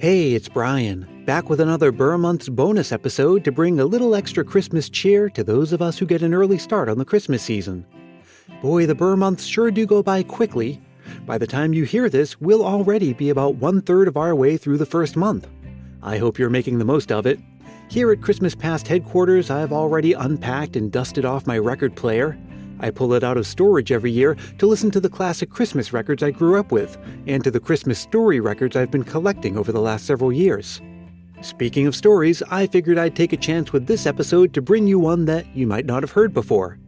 Hey, it's Brian, back with another Burr Month's bonus episode to bring a little extra Christmas cheer to those of us who get an early start on the Christmas season. Boy, the Burr Months sure do go by quickly. By the time you hear this, we'll already be about 1/3 of our way through the first month. I hope you're making the most of it. Here at Christmas Past headquarters, I've already unpacked and dusted off my record player. I pull it out of storage every year to listen to the classic Christmas records I grew up with, and to the Christmas story records I've been collecting over the last several years. Speaking of stories, I figured I'd take a chance with this episode to bring you one that you might not have heard before.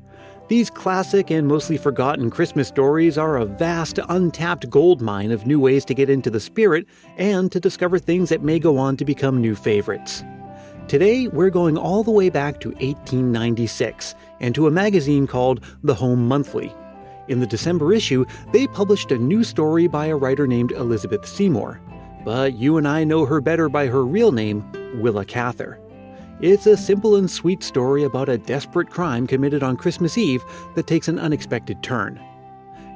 These classic and mostly forgotten Christmas stories are a vast, untapped goldmine of new ways to get into the spirit and to discover things that may go on to become new favorites. Today, we're going all the way back to 1896 and to a magazine called The Home Monthly. In the December issue, they published a new story by a writer named Elizabeth Seymour, but you and I know her better by her real name, Willa Cather. It's a simple and sweet story about a desperate crime committed on Christmas Eve that takes an unexpected turn.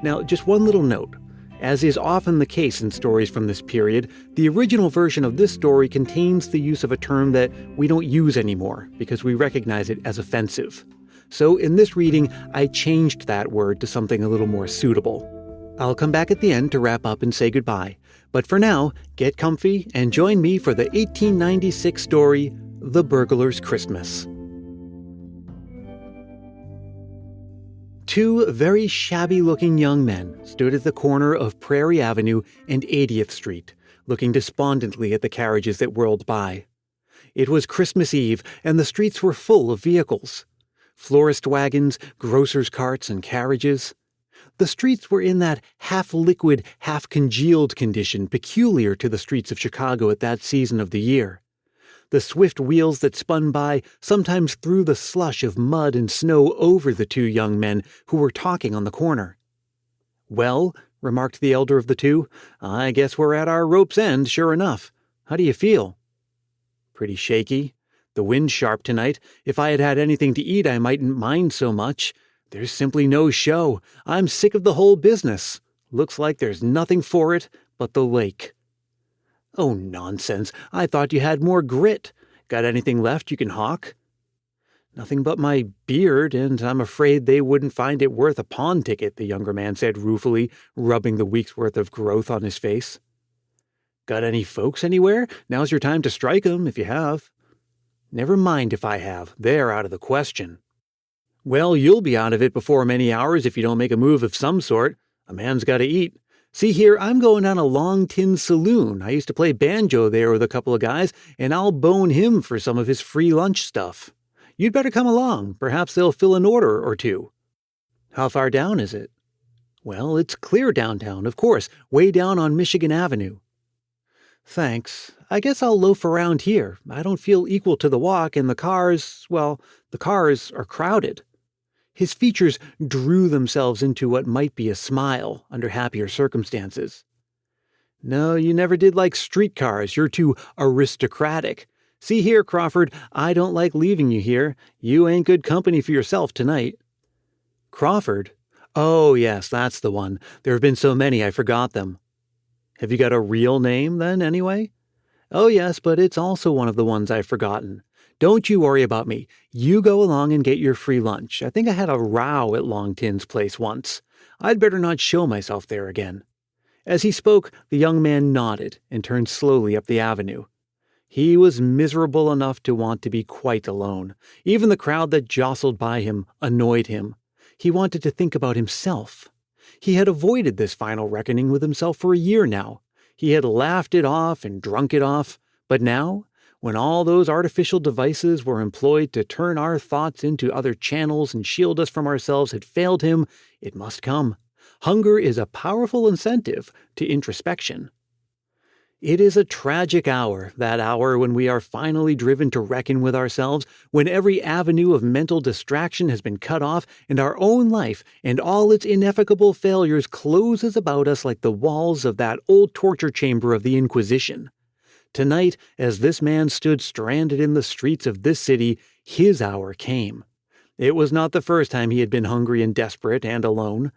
Now, just one little note. As is often the case in stories from this period, the original version of this story contains the use of a term that we don't use anymore because we recognize it as offensive. So in this reading, I changed that word to something a little more suitable. I'll come back at the end to wrap up and say goodbye. But for now, get comfy and join me for the 1896 story, The Burglar's Christmas. Two very shabby-looking young men stood at the corner of Prairie Avenue and 80th Street, looking despondently at the carriages that whirled by. It was Christmas Eve, and the streets were full of vehicles. Florist wagons, grocers' carts, and carriages. The streets were in that half-liquid, half-congealed condition peculiar to the streets of Chicago at that season of the year. The swift wheels that spun by sometimes threw the slush of mud and snow over the two young men who were talking on the corner. "Well," remarked the elder of the two, "I guess we're at our rope's end, sure enough. How do you feel?" "Pretty shaky. The wind's sharp tonight. If I had had anything to eat, I mightn't mind so much. There's simply no show. I'm sick of the whole business. Looks like there's nothing for it but the lake." "Oh, nonsense. I thought you had more grit. Got anything left you can hawk?" "Nothing but my beard, and I'm afraid they wouldn't find it worth a pawn ticket," the younger man said ruefully, rubbing the week's worth of growth on his face. "Got any folks anywhere? Now's your time to strike 'em, if you have." "Never mind if I have. They're out of the question." "Well, you'll be out of it before many hours if you don't make a move of some sort. A man's got to eat. See here, I'm going down a Long Tin saloon. I used to play banjo there with a couple of guys, and I'll bone him for some of his free lunch stuff. You'd better come along. Perhaps they'll fill an order or two." "How far down is it?" "Well, it's clear downtown, of course, way down on Michigan Avenue." "Thanks. I guess I'll loaf around here. I don't feel equal to the walk, and the cars are crowded." His features drew themselves into what might be a smile under happier circumstances. "No, you never did like streetcars. You're too aristocratic. See here, Crawford, I don't like leaving you here. You ain't good company for yourself tonight." "Crawford? Oh, yes, that's the one. There have been so many I forgot them." "Have you got a real name, then, anyway?" "Oh, yes, but it's also one of the ones I've forgotten. Don't you worry about me. You go along and get your free lunch. I think I had a row at Long Tin's place once. I'd better not show myself there again." As he spoke, the young man nodded and turned slowly up the avenue. He was miserable enough to want to be quite alone. Even the crowd that jostled by him annoyed him. He wanted to think about himself. He had avoided this final reckoning with himself for a year now. He had laughed it off and drunk it off. But now, when all those artificial devices were employed to turn our thoughts into other channels and shield us from ourselves had failed him, it must come. Hunger is a powerful incentive to introspection. It is a tragic hour, that hour when we are finally driven to reckon with ourselves, when every avenue of mental distraction has been cut off, and our own life and all its ineffable failures closes about us like the walls of that old torture chamber of the Inquisition. Tonight, as this man stood stranded in the streets of this city, his hour came. It was not the first time he had been hungry and desperate and alone.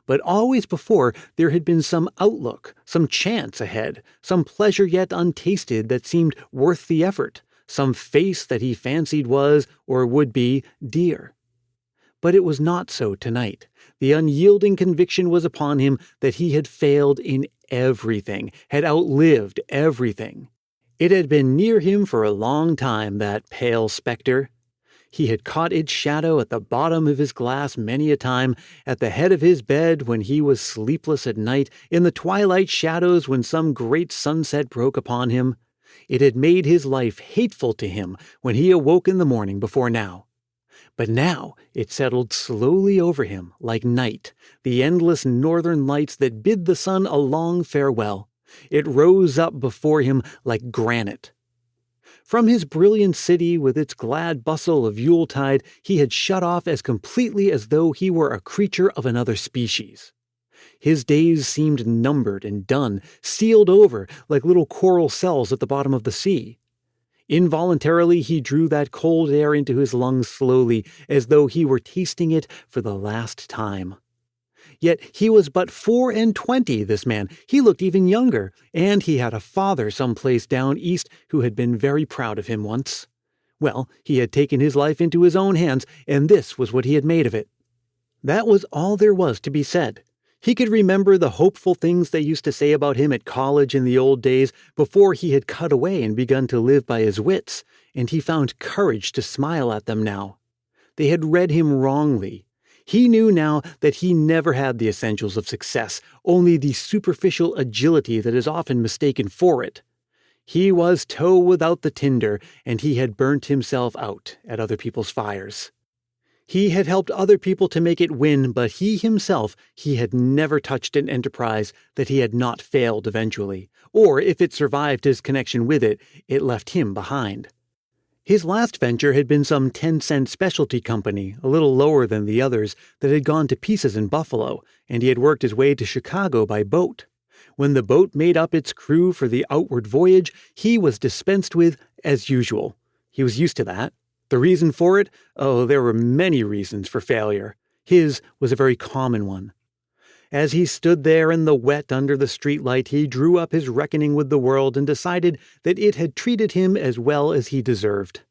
but always before there had been some outlook, some chance ahead, some pleasure yet untasted that seemed worth the effort, some face that he fancied was, or would be, dear. But it was not so tonight. The unyielding conviction was upon him that he had failed in everything, had outlived everything. It had been near him for a long time, that pale spectre. He had caught its shadow at the bottom of his glass many a time, at the head of his bed when he was sleepless at night, in the twilight shadows when some great sunset broke upon him. It had made his life hateful to him when he awoke in the morning before now. But now it settled slowly over him like night, the endless northern lights that bid the sun a long farewell. It rose up before him like granite. From his brilliant city with its glad bustle of Yuletide, he had shut off as completely as though he were a creature of another species. His days seemed numbered and done, sealed over like little coral cells at the bottom of the sea. Involuntarily he drew that cold air into his lungs slowly, as though he were tasting it for the last time. Yet he was but 24, this man. He looked even younger, and he had a father someplace down east who had been very proud of him once. Well, he had taken his life into his own hands, and this was what he had made of it. That was all there was to be said. He could remember the hopeful things they used to say about him at college in the old days, before he had cut away and begun to live by his wits, and he found courage to smile at them now. They had read him wrongly. He knew now that he never had the essentials of success, only the superficial agility that is often mistaken for it. He was tow without the tinder, and he had burnt himself out at other people's fires. He had helped other people to make it win, but he had never touched an enterprise that he had not failed eventually, or if it survived his connection with it, it left him behind. His last venture had been some 10-cent specialty company, a little lower than the others, that had gone to pieces in Buffalo, and he had worked his way to Chicago by boat. When the boat made up its crew for the outward voyage, he was dispensed with as usual. He was used to that. The reason for it? Oh, there were many reasons for failure. His was a very common one. As he stood there in the wet under the streetlight, he drew up his reckoning with the world and decided that it had treated him as well as he deserved.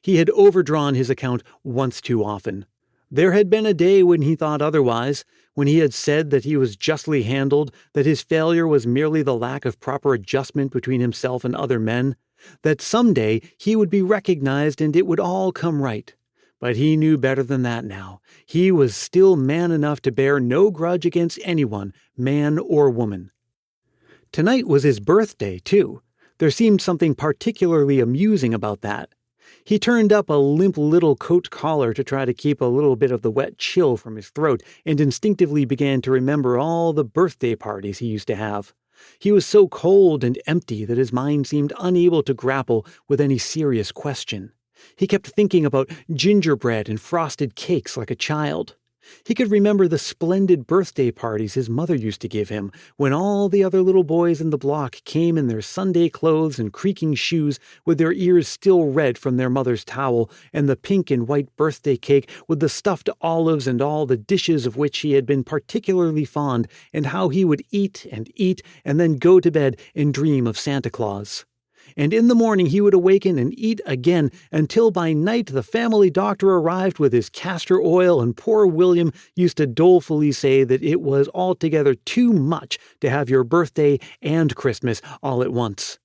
He had overdrawn his account once too often. There had been a day when he thought otherwise, when he had said that he was justly handled, that his failure was merely the lack of proper adjustment between himself and other men, that some day he would be recognized and it would all come right. But he knew better than that now. He was still man enough to bear no grudge against anyone, man or woman. Tonight was his birthday, too. There seemed something particularly amusing about that. He turned up a limp little coat collar to try to keep a little bit of the wet chill from his throat, and instinctively began to remember all the birthday parties he used to have. He was so cold and empty that his mind seemed unable to grapple with any serious question. He kept thinking about gingerbread and frosted cakes like a child. He could remember the splendid birthday parties his mother used to give him, when all the other little boys in the block came in their Sunday clothes and creaking shoes, with their ears still red from their mother's towel, and the pink and white birthday cake with the stuffed olives and all the dishes of which he had been particularly fond, and how he would eat and then go to bed and dream of Santa Claus. And in the morning he would awaken and eat again, until by night the family doctor arrived with his castor oil, and poor William used to dolefully say that it was altogether too much to have your birthday and Christmas all at once.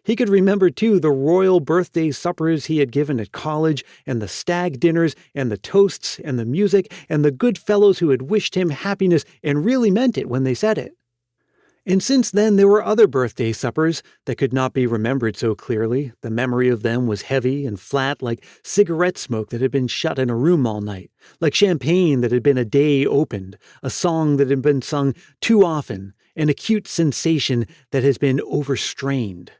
He could remember, too, the royal birthday suppers he had given at college, and the stag dinners, and the toasts, and the music, and the good fellows who had wished him happiness and really meant it when they said it. And since then there were other birthday suppers that could not be remembered so clearly. The memory of them was heavy and flat, like cigarette smoke that had been shut in a room all night, like champagne that had been a day opened, a song that had been sung too often, an acute sensation that has been overstrained.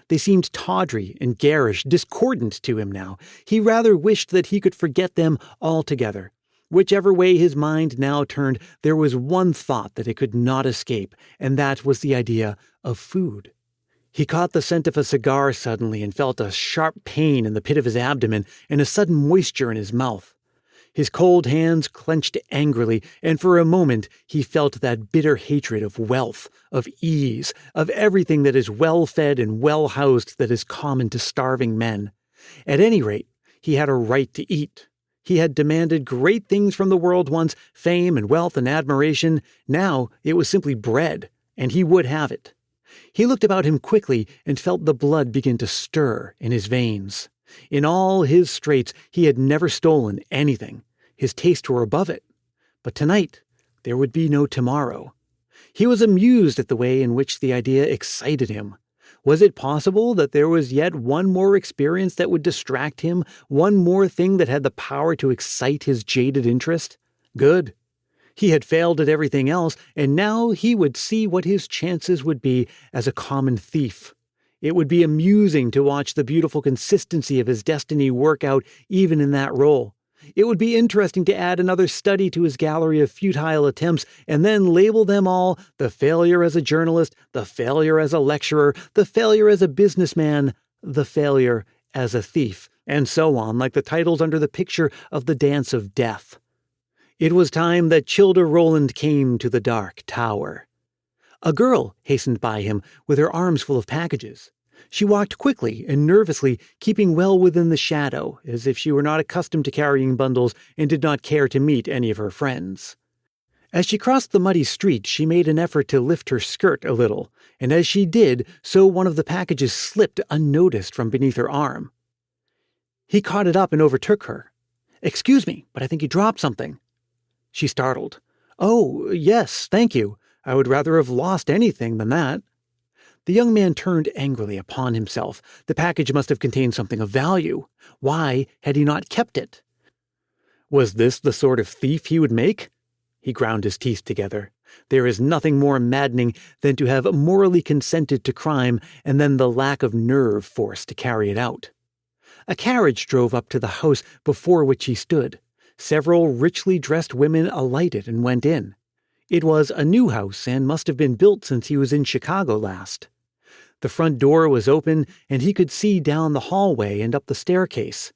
They seemed tawdry and garish, discordant to him now. He rather wished that he could forget them altogether. Whichever way his mind now turned, there was one thought that it could not escape, and that was the idea of food. He caught the scent of a cigar suddenly and felt a sharp pain in the pit of his abdomen and a sudden moisture in his mouth. His cold hands clenched angrily, and for a moment he felt that bitter hatred of wealth, of ease, of everything that is well-fed and well-housed that is common to starving men. At any rate, he had a right to eat. He had demanded great things from the world once, fame and wealth and admiration. Now it was simply bread, and he would have it. He looked about him quickly and felt the blood begin to stir in his veins. In all his straits, he had never stolen anything. His tastes were above it. But tonight, there would be no tomorrow. He was amused at the way in which the idea excited him. Was it possible that there was yet one more experience that would distract him, one more thing that had the power to excite his jaded interest? Good. He had failed at everything else, and now he would see what his chances would be as a common thief. It would be amusing to watch the beautiful consistency of his destiny work out even in that role. It would be interesting to add another study to his gallery of futile attempts and then label them all the failure as a journalist, the failure as a lecturer, the failure as a businessman, the failure as a thief, and so on, like the titles under the picture of the Dance of Death. It was time that Childe Roland came to the dark tower. A girl hastened by him with her arms full of packages. She walked quickly and nervously, keeping well within the shadow, as if she were not accustomed to carrying bundles and did not care to meet any of her friends. As she crossed the muddy street, she made an effort to lift her skirt a little, and as she did, so one of the packages slipped unnoticed from beneath her arm. He caught it up and overtook her. "Excuse me, but I think you dropped something." She startled. "Oh, yes, thank you. I would rather have lost anything than that." The young man turned angrily upon himself. The package must have contained something of value. Why had he not kept it? Was this the sort of thief he would make? He ground his teeth together. There is nothing more maddening than to have morally consented to crime and then the lack of nerve force to carry it out. A carriage drove up to the house before which he stood. Several richly dressed women alighted and went in. It was a new house and must have been built since he was in Chicago last. The front door was open, and he could see down the hallway and up the staircase.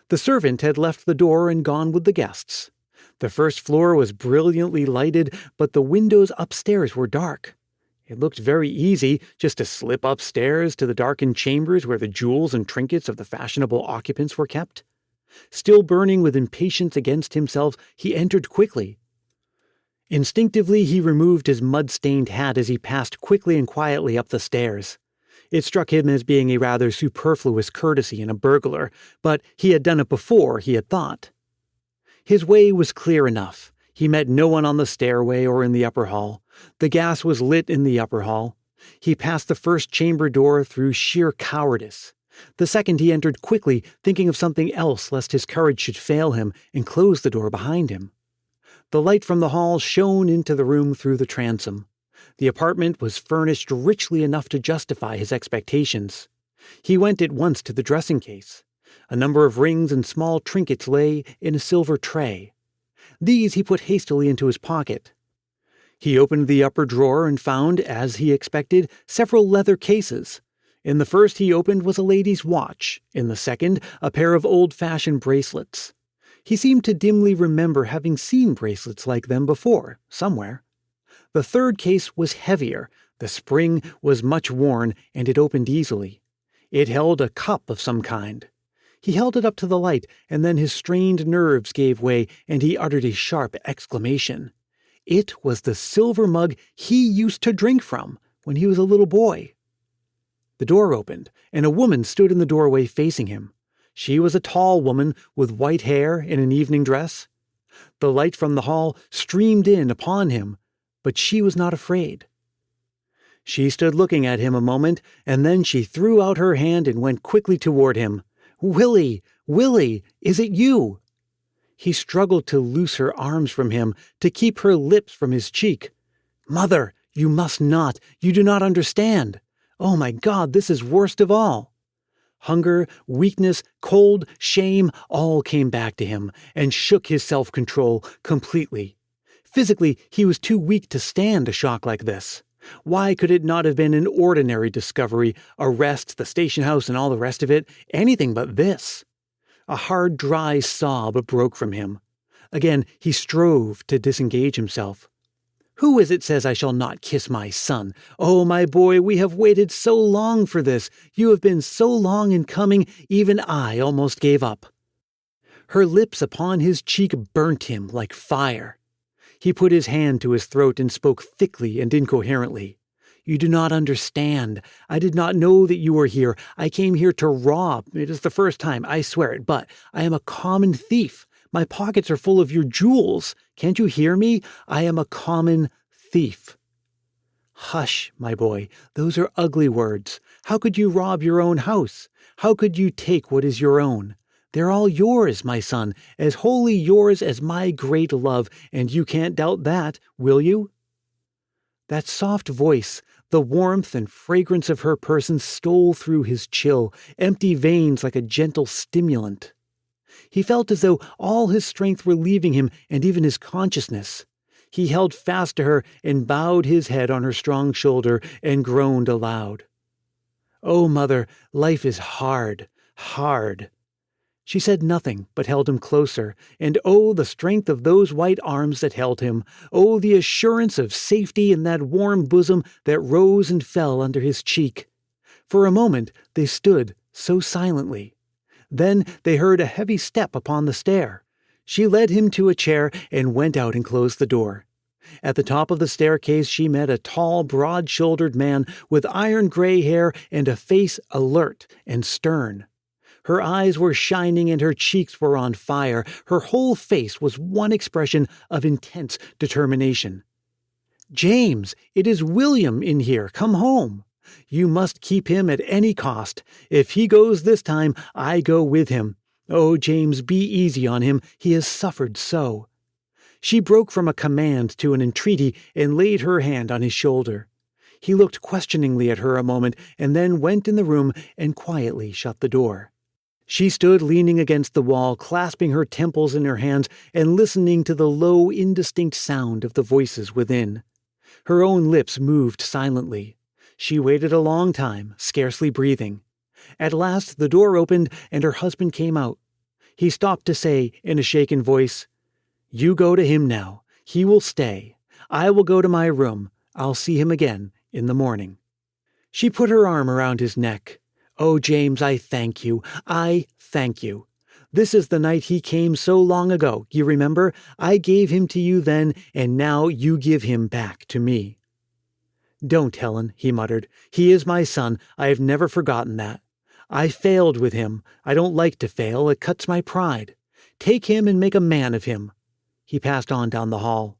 The servant had left the door and gone with the guests. The first floor was brilliantly lighted, but the windows upstairs were dark. It looked very easy just to slip upstairs to the darkened chambers where the jewels and trinkets of the fashionable occupants were kept. Still burning with impatience against himself, he entered quickly. Instinctively, he removed his mud-stained hat as he passed quickly and quietly up the stairs. It struck him as being a rather superfluous courtesy in a burglar, but he had done it before, he had thought. His way was clear enough. He met no one on the stairway or in the upper hall. The gas was lit in the upper hall. He passed the first chamber door through sheer cowardice. The second he entered quickly, thinking of something else lest his courage should fail him, and closed the door behind him. The light from the hall shone into the room through the transom. The apartment was furnished richly enough to justify his expectations. He went at once to the dressing case. A number of rings and small trinkets lay in a silver tray. These he put hastily into his pocket. He opened the upper drawer and found, as he expected, several leather cases. In the first he opened was a lady's watch, in the second a pair of old-fashioned bracelets. He seemed to dimly remember having seen bracelets like them before, somewhere. The third case was heavier. The spring was much worn, and it opened easily. It held a cup of some kind. He held it up to the light, and then his strained nerves gave way, and he uttered a sharp exclamation. It was the silver mug he used to drink from when he was a little boy. The door opened, and a woman stood in the doorway facing him. She was a tall woman with white hair in an evening dress. The light from the hall streamed in upon him, but she was not afraid. She stood looking at him a moment, and then she threw out her hand and went quickly toward him. "Willie! Willie! Is it you?" He struggled to loose her arms from him, to keep her lips from his cheek. "Mother, you must not. You do not understand. Oh, my God, this is worst of all." Hunger, weakness, cold, shame all came back to him and shook his self-control completely. Physically, he was too weak to stand a shock like this. Why could it not have been an ordinary discovery, arrest, the station house, and all the rest of it, anything but this? A hard, dry sob broke from him. Again, he strove to disengage himself. "Who is it says I shall not kiss my son? Oh, my boy, we have waited so long for this. You have been so long in coming, even I almost gave up." Her lips upon his cheek burnt him like fire. He put his hand to his throat and spoke thickly and incoherently. "You do not understand. I did not know that you were here. I came here to rob. It is the first time, I swear it, but I am a common thief. My pockets are full of your jewels. Can't you hear me? I am a common thief." "Hush, my boy. Those are ugly words. How could you rob your own house? How could you take what is your own? They're all yours, my son, as wholly yours as my great love, and you can't doubt that, will you?" That soft voice, the warmth and fragrance of her person stole through his chill, empty veins like a gentle stimulant. He felt as though all his strength were leaving him and even his consciousness. He held fast to her and bowed his head on her strong shoulder and groaned aloud. "Oh, mother, life is hard, hard." She said nothing, but held him closer, and oh, the strength of those white arms that held him! Oh, the assurance of safety in that warm bosom that rose and fell under his cheek! For a moment they stood so silently. Then they heard a heavy step upon the stair. She led him to a chair and went out and closed the door. At the top of the staircase she met a tall, broad-shouldered man with iron-gray hair and a face alert and stern. Her eyes were shining and her cheeks were on fire. Her whole face was one expression of intense determination. "James, it is William in here. Come home. You must keep him at any cost. If he goes this time, I go with him. Oh, James, be easy on him. He has suffered so." She broke from a command to an entreaty and laid her hand on his shoulder. He looked questioningly at her a moment and then went in the room and quietly shut the door. She stood leaning against the wall, clasping her temples in her hands and listening to the low, indistinct sound of the voices within. Her own lips moved silently. She waited a long time, scarcely breathing. At last the door opened and her husband came out. He stopped to say, in a shaken voice, "You go to him now. He will stay. I will go to my room. I'll see him again in the morning." She put her arm around his neck. "Oh, James, I thank you. I thank you. This is the night he came so long ago. You remember? I gave him to you then, and now you give him back to me." "Don't, Helen," he muttered. "He is my son. I have never forgotten that. I failed with him. I don't like to fail. It cuts my pride. Take him and make a man of him." He passed on down the hall.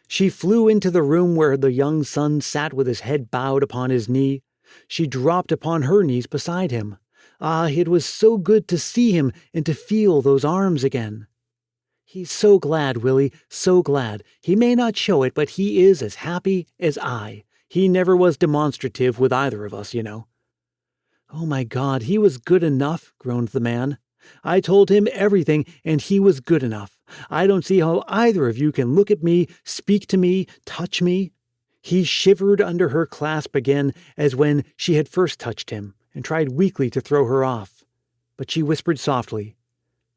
She flew into the room where the young son sat with his head bowed upon his knee. She dropped upon her knees beside him. Ah, it was so good to see him and to feel those arms again. "He's so glad, Willie, so glad. He may not show it, but he is as happy as I. He never was demonstrative with either of us, you know." "Oh, my God, he was good enough," groaned the man. "I told him everything, and he was good enough. I don't see how either of you can look at me, speak to me, touch me." He shivered under her clasp again, as when she had first touched him, and tried weakly to throw her off. But she whispered softly,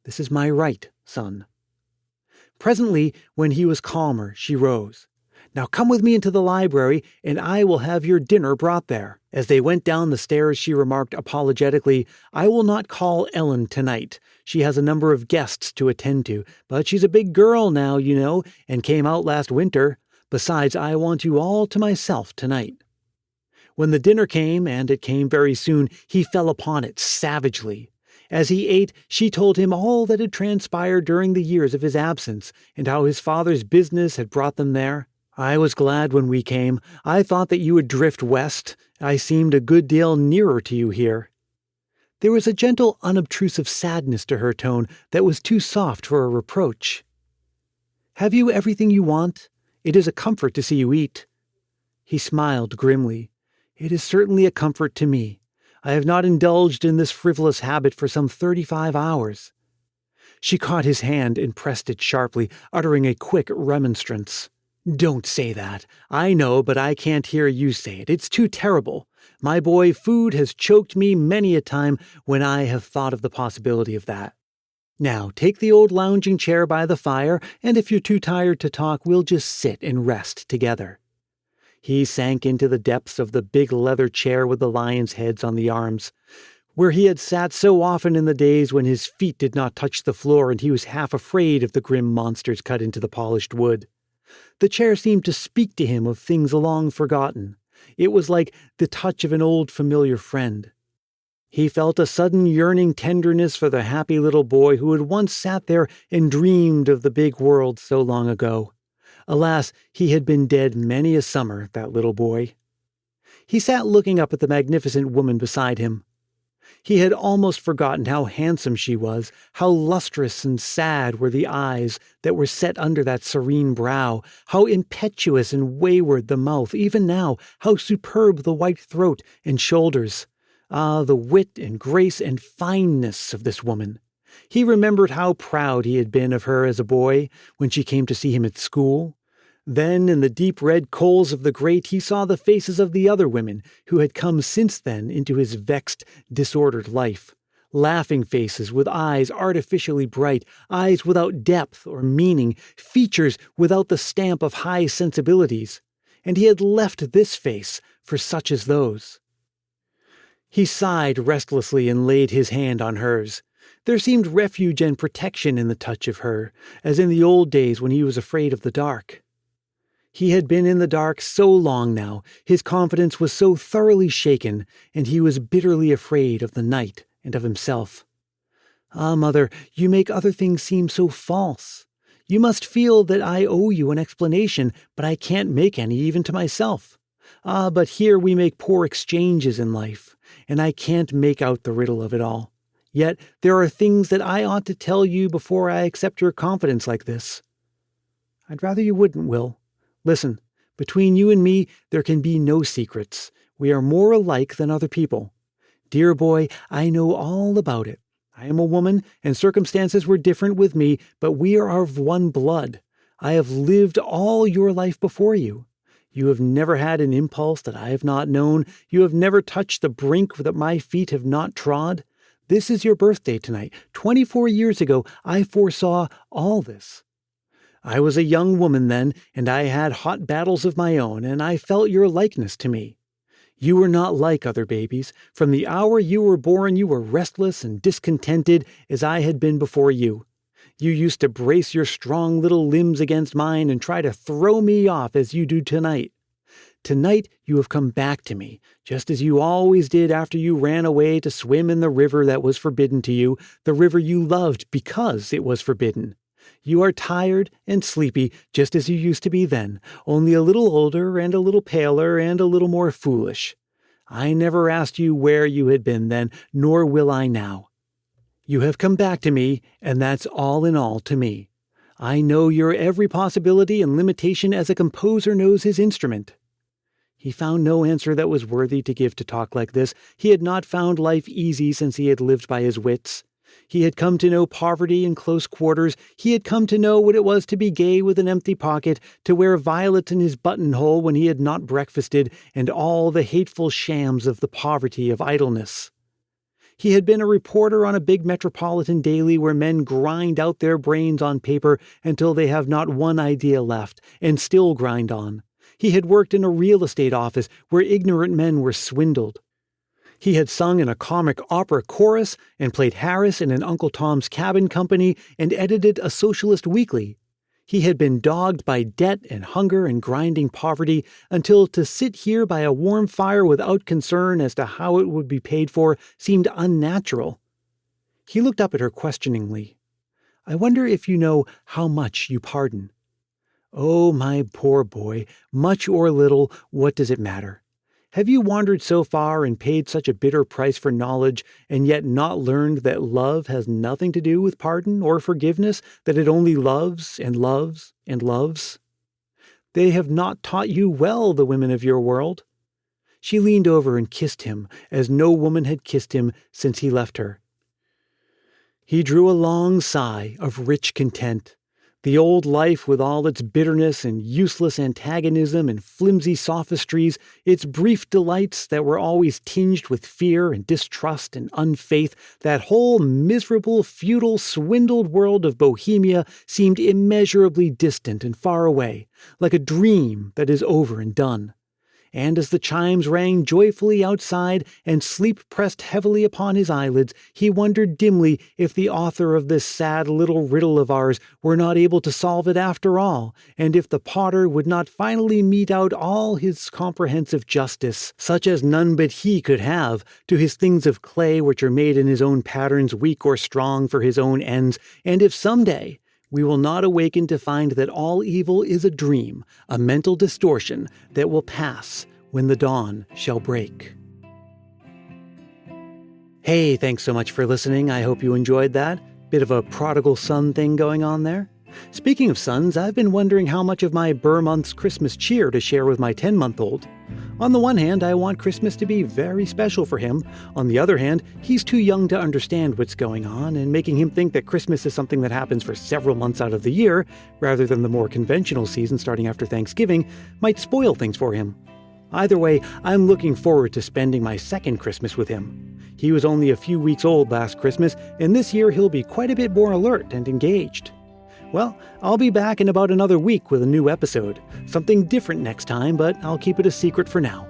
"This is my right, son." Presently, when he was calmer, she rose. "Now come with me into the library, and I will have your dinner brought there." As they went down the stairs, she remarked apologetically, "I will not call Ellen tonight. She has a number of guests to attend to, but she's a big girl now, you know, and came out last winter. Besides, I want you all to myself tonight." When the dinner came, and it came very soon, he fell upon it savagely. As he ate, she told him all that had transpired during the years of his absence, and how his father's business had brought them there. "I was glad when we came. I thought that you would drift west. I seemed a good deal nearer to you here." There was a gentle, unobtrusive sadness to her tone that was too soft for a reproach. "Have you everything you want? It is a comfort to see you eat." He smiled grimly. "It is certainly a comfort to me. I have not indulged in this frivolous habit for some 35 hours. She caught his hand and pressed it sharply, uttering a quick remonstrance. "Don't say that. I know, but I can't hear you say it. It's too terrible. My boy, food has choked me many a time when I have thought of the possibility of that." Now, take the old lounging chair by the fire, and if you're too tired to talk, we'll just sit and rest together." He sank into the depths of the big leather chair with the lions' heads on the arms, where he had sat so often in the days when his feet did not touch the floor and he was half afraid of the grim monsters cut into the polished wood. The chair seemed to speak to him of things long forgotten. It was like the touch of an old familiar friend. He felt a sudden yearning tenderness for the happy little boy who had once sat there and dreamed of the big world so long ago. Alas, he had been dead many a summer, that little boy. He sat looking up at the magnificent woman beside him. He had almost forgotten how handsome she was, how lustrous and sad were the eyes that were set under that serene brow, how impetuous and wayward the mouth, even now, how superb the white throat and shoulders. Ah, the wit and grace and fineness of this woman. He remembered how proud he had been of her as a boy when she came to see him at school. Then, in the deep red coals of the grate, he saw the faces of the other women who had come since then into his vexed, disordered life. Laughing faces with eyes artificially bright, eyes without depth or meaning, features without the stamp of high sensibilities. And he had left this face for such as those. He sighed restlessly and laid his hand on hers. There seemed refuge and protection in the touch of her, as in the old days when he was afraid of the dark. He had been in the dark so long now, his confidence was so thoroughly shaken, and he was bitterly afraid of the night and of himself. "Ah, Mother, you make other things seem so false. You must feel that I owe you an explanation, but I can't make any even to myself. Ah, but here we make poor exchanges in life, and I can't make out the riddle of it all. Yet there are things that I ought to tell you before I accept your confidence like this." "I'd rather you wouldn't, Will. Listen, between you and me, there can be no secrets. We are more alike than other people. Dear boy, I know all about it. I am a woman, and circumstances were different with me, but we are of one blood. I have lived all your life before you. You have never had an impulse that I have not known. You have never touched the brink that my feet have not trod. This is your birthday tonight. 24 years ago, I foresaw all this. I was a young woman then, and I had hot battles of my own, and I felt your likeness to me. You were not like other babies. From the hour you were born, you were restless and discontented as I had been before you. You used to brace your strong little limbs against mine and try to throw me off as you do tonight. Tonight you have come back to me, just as you always did after you ran away to swim in the river that was forbidden to you, the river you loved because it was forbidden. You are tired and sleepy, just as you used to be then, only a little older and a little paler and a little more foolish. I never asked you where you had been then, nor will I now. You have come back to me, and that's all in all to me. I know your every possibility and limitation as a composer knows his instrument." He found no answer that was worthy to give to talk like this. He had not found life easy since he had lived by his wits. He had come to know poverty in close quarters. He had come to know what it was to be gay with an empty pocket, to wear violets in his buttonhole when he had not breakfasted, and all the hateful shams of the poverty of idleness. He had been a reporter on a big metropolitan daily where men grind out their brains on paper until they have not one idea left, and still grind on. He had worked in a real estate office where ignorant men were swindled. He had sung in a comic opera chorus and played Harris in an Uncle Tom's Cabin company and edited a socialist weekly. He had been dogged by debt and hunger and grinding poverty until to sit here by a warm fire without concern as to how it would be paid for seemed unnatural. He looked up at her questioningly. "I wonder if you know how much you pardon." "Oh, my poor boy, much or little, what does it matter? Have you wandered so far and paid such a bitter price for knowledge, and yet not learned that love has nothing to do with pardon or forgiveness, that it only loves and loves and loves? They have not taught you well, the women of your world." She leaned over and kissed him, as no woman had kissed him since he left her. He drew a long sigh of rich content. The old life with all its bitterness and useless antagonism and flimsy sophistries, its brief delights that were always tinged with fear and distrust and unfaith, that whole miserable, futile, swindled world of Bohemia seemed immeasurably distant and far away, like a dream that is over and done. And as the chimes rang joyfully outside and sleep pressed heavily upon his eyelids, he wondered dimly if the author of this sad little riddle of ours were not able to solve it after all, and if the potter would not finally mete out all his comprehensive justice, such as none but he could have, to his things of clay which are made in his own patterns, weak or strong for his own ends, and if some day we will not awaken to find that all evil is a dream, a mental distortion that will pass when the dawn shall break. Hey, thanks so much for listening. I hope you enjoyed that. Bit of a prodigal son thing going on there. Speaking of sons, I've been wondering how much of my Burr month's Christmas cheer to share with my 10-month-old. On the one hand, I want Christmas to be very special for him. On the other hand, he's too young to understand what's going on, and making him think that Christmas is something that happens for several months out of the year, rather than the more conventional season starting after Thanksgiving, might spoil things for him. Either way, I'm looking forward to spending my second Christmas with him. He was only a few weeks old last Christmas, and this year he'll be quite a bit more alert and engaged. Well, I'll be back in about another week with a new episode. Something different next time, but I'll keep it a secret for now.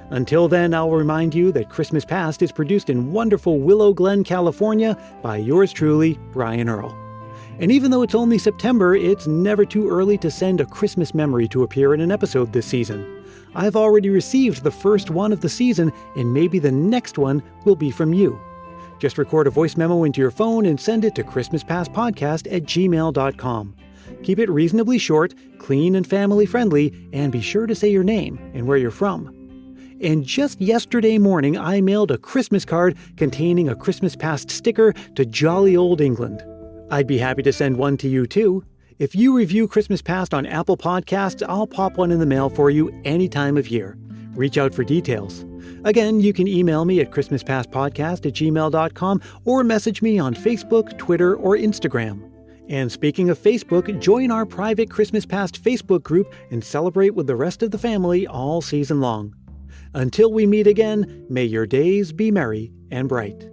Until then, I'll remind you that Christmas Past is produced in wonderful Willow Glen, California by yours truly, Brian Earl. And even though it's only September, it's never too early to send a Christmas memory to appear in an episode this season. I've already received the first one of the season, and maybe the next one will be from you. Just record a voice memo into your phone and send it to christmaspastpodcast@gmail.com. Keep it reasonably short, clean and family-friendly, and be sure to say your name and where you're from. And just yesterday morning, I mailed a Christmas card containing a Christmas Past sticker to jolly old England. I'd be happy to send one to you too. If you review Christmas Past on Apple Podcasts, I'll pop one in the mail for you any time of year. Reach out for details. Again, you can email me at christmaspastpodcast@gmail.com or message me on Facebook, Twitter, or Instagram. And speaking of Facebook, join our private Christmas Past Facebook group and celebrate with the rest of the family all season long. Until we meet again, may your days be merry and bright.